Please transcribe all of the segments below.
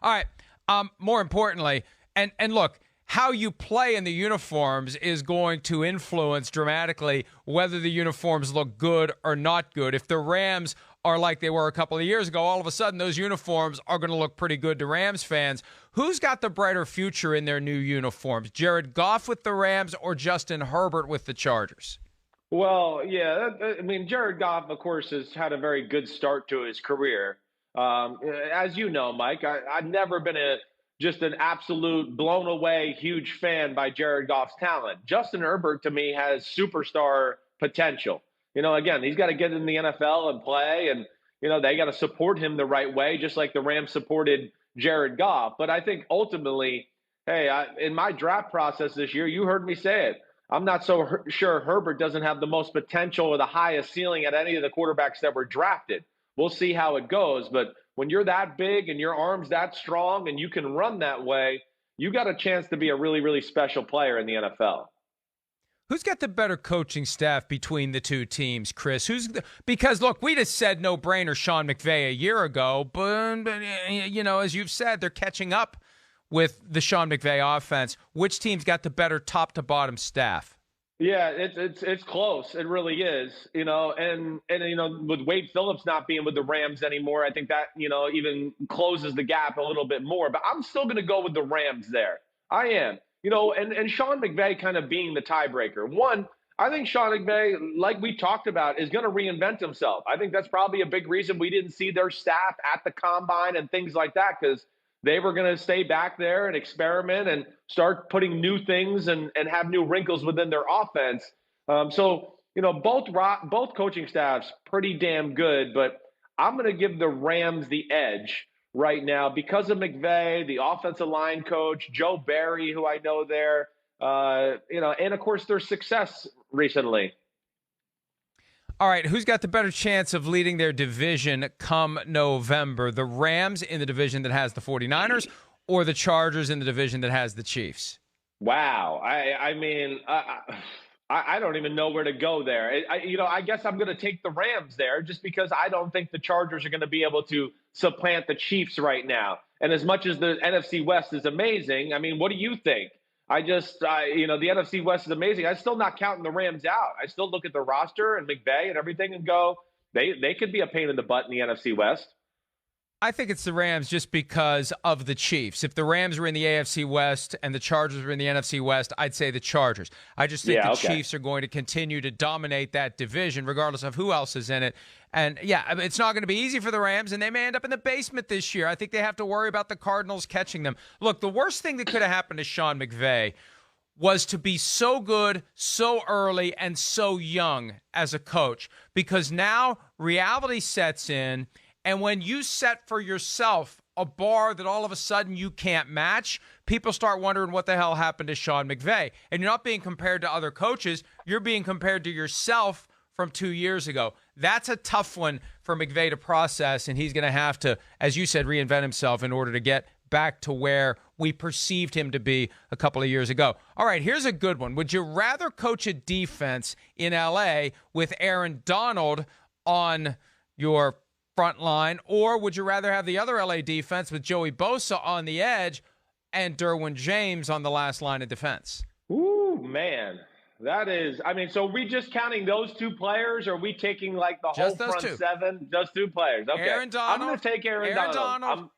All right. More importantly, and look, how you play in the uniforms is going to influence dramatically whether the uniforms look good or not good. If the Rams are like they were a couple of years ago, all of a sudden those uniforms are going to look pretty good to Rams fans. Who's got the brighter future in their new uniforms? Jared Goff with the Rams or Justin Herbert with the Chargers? Well, yeah, I mean, Jared Goff, of course, has had a very good start to his career. As you know, Mike, I've never been just an absolute blown away huge fan by Jared Goff's talent. Justin Herbert, to me, has superstar potential. Again, he's got to get in the NFL and play, and they got to support him the right way, just like the Rams supported Jared Goff. But I think ultimately, hey, in my draft process this year, you heard me say it. I'm not so sure Herbert doesn't have the most potential or the highest ceiling at any of the quarterbacks that were drafted. We'll see how it goes. But when you're that big and your arm's that strong and you can run that way, you got a chance to be a really, really special player in the NFL. Who's got the better coaching staff between the two teams, Chris? Because, look, we just said no-brainer Sean McVay a year ago, but, as you've said, they're catching up with the Sean McVay offense. Which team's got the better top-to-bottom staff? Yeah, it's close. It really is. And with Wade Phillips not being with the Rams anymore, I think that even closes the gap a little bit more. But I'm still going to go with the Rams there. I am. And Sean McVay kind of being the tiebreaker. One, I think Sean McVay, like we talked about, is going to reinvent himself. I think that's probably a big reason we didn't see their staff at the combine and things like that, because they were going to stay back there and experiment and start putting new things and have new wrinkles within their offense. Both coaching staffs pretty damn good, but I'm going to give the Rams the edge right now because of McVay, the offensive line coach, Joe Barry, who I know there, and of course their success recently. All right, who's got the better chance of leading their division come November? The Rams in the division that has the 49ers or the Chargers in the division that has the Chiefs? Wow. I don't even know where to go there. I guess I'm going to take the Rams there just because I don't think the Chargers are going to be able to supplant the Chiefs right now. And as much as the NFC West is amazing, I mean, what do you think? The NFC West is amazing. I'm still not counting the Rams out. I still look at the roster and McVay and everything and go, they could be a pain in the butt in the NFC West. I think it's the Rams just because of the Chiefs. If the Rams were in the AFC West and the Chargers were in the NFC West, I'd say the Chargers. I just think the Chiefs are going to continue to dominate that division regardless of who else is in it. And, yeah, it's not going to be easy for the Rams, and they may end up in the basement this year. I think they have to worry about the Cardinals catching them. Look, the worst thing that could have happened to Sean McVay was to be so good, so early, and so young as a coach, because now reality sets in. And when you set for yourself a bar that all of a sudden you can't match, people start wondering what the hell happened to Sean McVay. And you're not being compared to other coaches. You're being compared to yourself from 2 years ago. That's a tough one for McVay to process, and he's going to have to, as you said, reinvent himself in order to get back to where we perceived him to be a couple of years ago. All right, here's a good one. Would you rather coach a defense in L.A. with Aaron Donald on your front line, or would you rather have the other LA defense with Joey Bosa on the edge and Derwin James on the last line of defense? Ooh, man. That is, so are we just counting those two players, or are we taking like the just whole front seven? Just two players. Okay. Aaron Donald. I'm going to take Aaron Donald.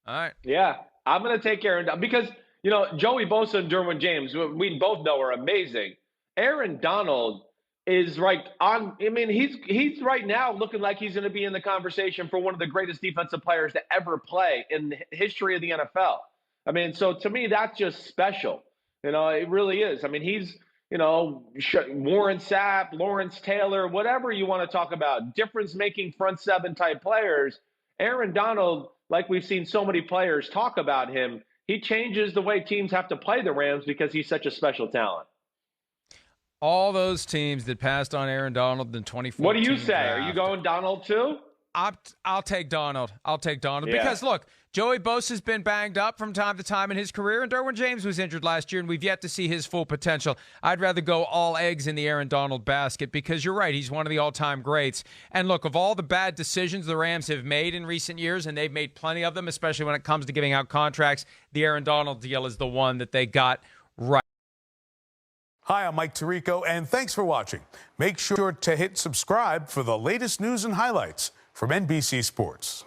All right. Yeah, I'm going to take Aaron Donald because, Joey Bosa and Derwin James, we both know are amazing. Aaron Donald is he's right now looking like he's going to be in the conversation for one of the greatest defensive players to ever play in the history of the NFL. So to me, that's just special. It really is. He's, Warren Sapp, Lawrence Taylor, whatever you want to talk about, difference-making front seven type players. Aaron Donald, like we've seen so many players talk about him, he changes the way teams have to play the Rams because he's such a special talent. All those teams that passed on Aaron Donald in 2014. What do you say? draft. Are you going Donald too? I'll take Donald. Yeah. Because, look, Joey Bosa's been banged up from time to time in his career, and Derwin James was injured last year, and we've yet to see his full potential. I'd rather go all eggs in the Aaron Donald basket because you're right. He's one of the all-time greats. And, look, of all the bad decisions the Rams have made in recent years, and they've made plenty of them, especially when it comes to giving out contracts, the Aaron Donald deal is the one that they got right. Hi, I'm Mike Tirico, and thanks for watching. Make sure to hit subscribe for the latest news and highlights from NBC Sports.